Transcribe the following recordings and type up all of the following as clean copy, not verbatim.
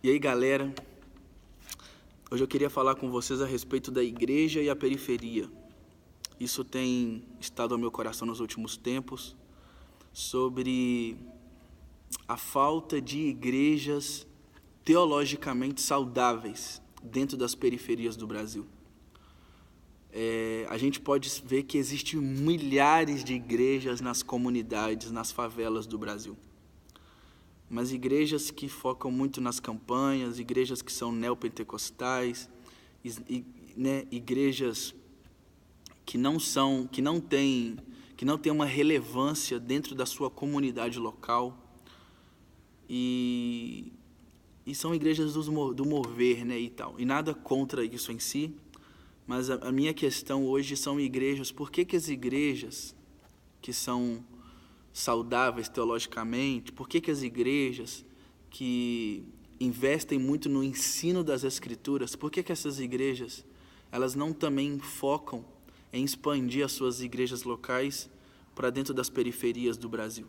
E aí, galera, hoje eu queria falar com vocês a respeito da igreja e a periferia. Isso tem estado ao meu coração nos últimos tempos, sobre a falta de igrejas teologicamente saudáveis dentro das periferias do Brasil. A gente pode ver que existem milhares de igrejas nas comunidades, nas favelas do Brasil. Mas igrejas que focam muito nas campanhas, igrejas que são neopentecostais, igrejas que não têm uma relevância dentro da sua comunidade local, e são igrejas do mover, e tal. E nada contra isso em si, mas a minha questão hoje são igrejas. Por que as igrejas que são saudáveis teologicamente, por que as igrejas que investem muito no ensino das Escrituras, por que essas igrejas elas não também focam em expandir as suas igrejas locais para dentro das periferias do Brasil?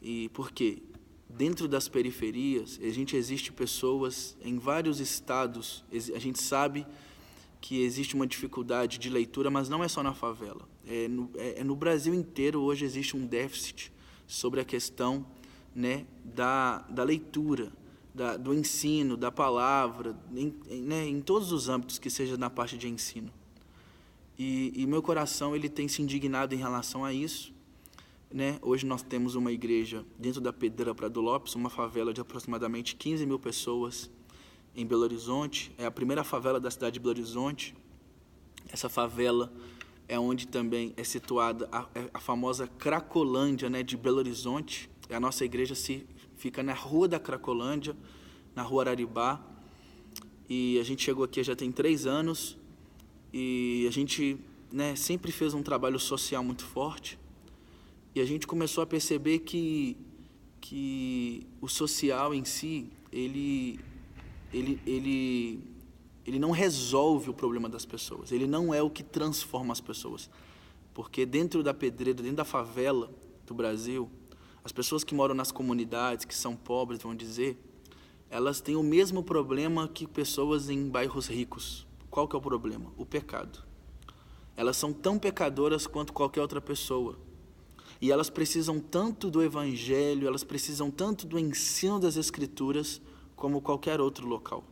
E por quê? Dentro das periferias, existe pessoas em vários estados. A gente sabe que existe uma dificuldade de leitura, mas não é só na favela. No Brasil inteiro hoje existe um déficit sobre a questão, da leitura, do ensino, da palavra, em todos os âmbitos que seja na parte de ensino. E meu coração ele tem se indignado em relação a isso. Hoje nós temos uma igreja dentro da Pedreira Prado Lopes, uma favela de aproximadamente 15 mil pessoas em Belo Horizonte. É a primeira favela da cidade de Belo Horizonte. Essa favela é onde também é situada a famosa Cracolândia, de Belo Horizonte. A nossa igreja fica na Rua da Cracolândia, na Rua Araribá. E a gente chegou aqui já tem 3 anos, e a gente sempre fez um trabalho social muito forte. E a gente começou a perceber que o social em si, ele não resolve o problema das pessoas, ele não é o que transforma as pessoas. Porque dentro da pedreira, dentro da favela do Brasil, as pessoas que moram nas comunidades, que são pobres, vão dizer, elas têm o mesmo problema que pessoas em bairros ricos. Qual que é o problema? O pecado. Elas são tão pecadoras quanto qualquer outra pessoa. E elas precisam tanto do Evangelho, elas precisam tanto do ensino das Escrituras, como qualquer outro local.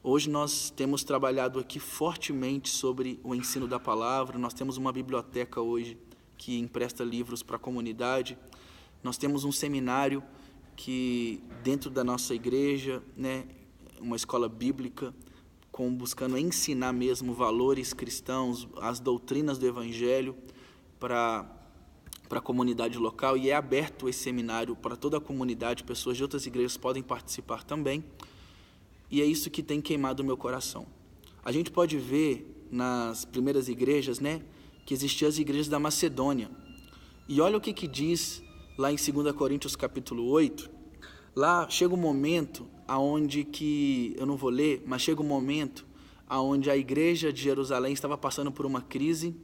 Hoje nós temos trabalhado aqui fortemente sobre o ensino da palavra. Nós temos uma biblioteca hoje que empresta livros para a comunidade. Nós temos um seminário que, dentro da nossa igreja, uma escola bíblica, buscando ensinar mesmo valores cristãos, as doutrinas do Evangelho para a comunidade local, e é aberto esse seminário para toda a comunidade. Pessoas de outras igrejas podem participar também, e é isso que tem queimado o meu coração. A gente pode ver nas primeiras igrejas, que existiam as igrejas da Macedônia, e olha o que diz lá em 2 Coríntios capítulo 8, lá chega um momento aonde eu não vou ler, mas chega um momento aonde a igreja de Jerusalém estava passando por uma crise,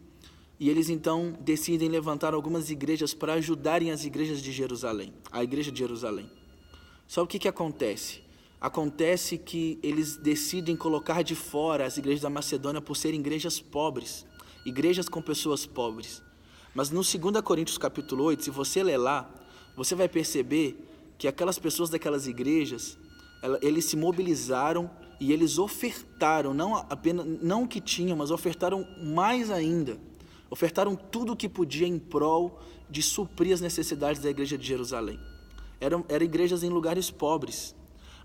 e eles então decidem levantar algumas igrejas para ajudarem as igrejas de Jerusalém, a igreja de Jerusalém. Só o que acontece? Acontece que eles decidem colocar de fora as igrejas da Macedônia por serem igrejas pobres, igrejas com pessoas pobres. Mas no 2 Coríntios capítulo 8, se você ler lá, você vai perceber que aquelas pessoas daquelas igrejas, eles se mobilizaram e eles ofertaram, não o que tinham, mas ofertaram mais ainda. Ofertaram tudo o que podia em prol de suprir as necessidades da igreja de Jerusalém. Eram igrejas em lugares pobres.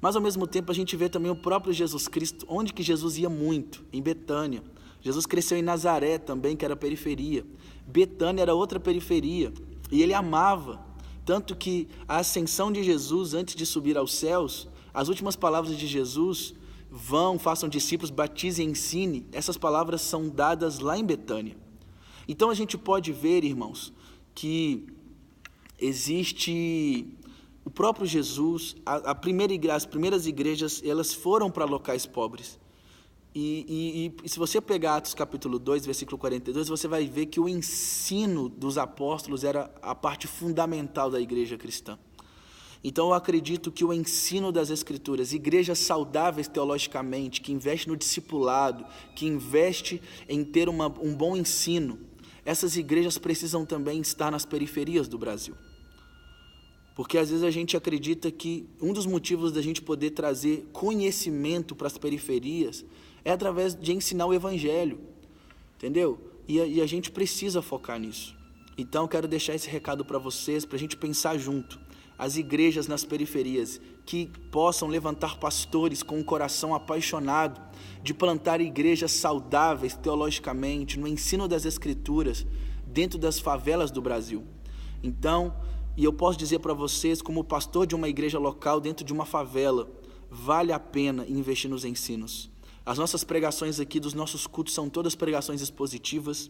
Mas, ao mesmo tempo, a gente vê também o próprio Jesus Cristo, onde que Jesus ia muito, em Betânia. Jesus cresceu em Nazaré também, que era periferia. Betânia era outra periferia, e ele amava. Tanto que a ascensão de Jesus, antes de subir aos céus, as últimas palavras de Jesus, vão, façam discípulos, batizem e ensine, essas palavras são dadas lá em Betânia. Então a gente pode ver, irmãos, que existe o próprio Jesus, as primeiras igrejas, elas foram para locais pobres. E se você pegar Atos capítulo 2, versículo 42, você vai ver que o ensino dos apóstolos era a parte fundamental da igreja cristã. Então eu acredito que o ensino das Escrituras, igrejas saudáveis teologicamente, que investe no discipulado, que investe em ter um bom ensino, essas igrejas precisam também estar nas periferias do Brasil. Porque às vezes a gente acredita que um dos motivos da gente poder trazer conhecimento para as periferias é através de ensinar o Evangelho, entendeu? E a gente precisa focar nisso. Então eu quero deixar esse recado para vocês, para a gente pensar junto. As igrejas nas periferias, que possam levantar pastores com um coração apaixonado de plantar igrejas saudáveis teologicamente, no ensino das Escrituras, dentro das favelas do Brasil. Então, e eu posso dizer para vocês, como pastor de uma igreja local dentro de uma favela, vale a pena investir nos ensinos. As nossas pregações aqui dos nossos cultos são todas pregações expositivas.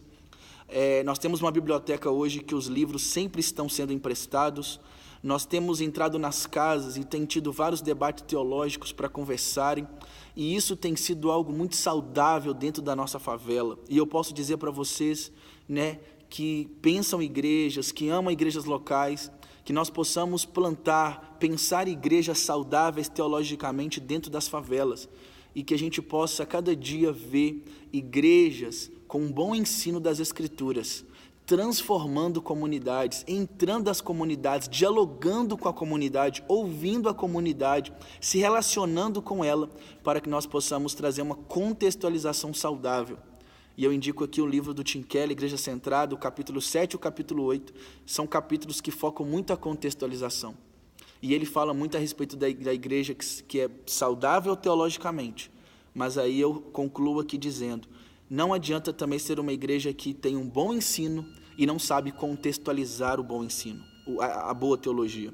Nós temos uma biblioteca hoje que os livros sempre estão sendo emprestados. Nós temos entrado nas casas e tem tido vários debates teológicos para conversarem, e isso tem sido algo muito saudável dentro da nossa favela. E eu posso dizer para vocês, né, que pensam igrejas, que amam igrejas locais, que nós possamos pensar igrejas saudáveis teologicamente dentro das favelas, e que a gente possa cada dia ver igrejas com um bom ensino das Escrituras, transformando comunidades, entrando nas comunidades, dialogando com a comunidade, ouvindo a comunidade, se relacionando com ela, para que nós possamos trazer uma contextualização saudável. E eu indico aqui o livro do Tim Keller, Igreja Centrada, o capítulo 7 e o capítulo 8, são capítulos que focam muito a contextualização. E ele fala muito a respeito da igreja que é saudável teologicamente, mas aí eu concluo aqui dizendo, não adianta também ser uma igreja que tem um bom ensino e não sabe contextualizar o bom ensino, a boa teologia.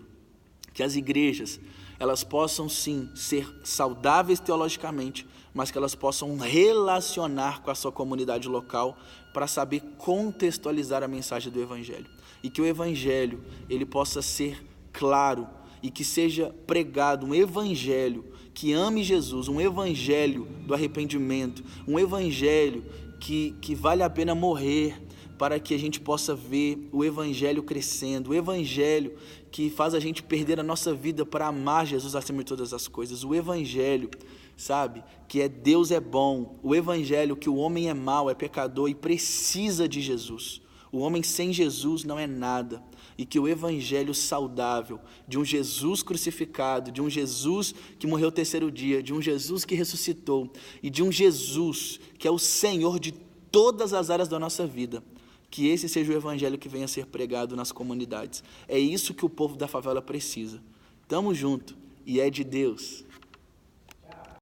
Que as igrejas, elas possam sim ser saudáveis teologicamente, mas que elas possam relacionar com a sua comunidade local para saber contextualizar a mensagem do Evangelho. E que o Evangelho, ele possa ser claro e que seja pregado um Evangelho que ame Jesus, um Evangelho do arrependimento, um Evangelho que vale a pena morrer para que a gente possa ver o Evangelho crescendo, o Evangelho que faz a gente perder a nossa vida para amar Jesus acima de todas as coisas, o Evangelho, sabe, que Deus é bom, o Evangelho que o homem é mau, é pecador e precisa de Jesus. O homem sem Jesus não é nada. E que o Evangelho saudável, de um Jesus crucificado, de um Jesus que morreu o terceiro dia, de um Jesus que ressuscitou, e de um Jesus que é o Senhor de todas as áreas da nossa vida, que esse seja o Evangelho que venha a ser pregado nas comunidades. É isso que o povo da favela precisa. Tamo junto, e é de Deus.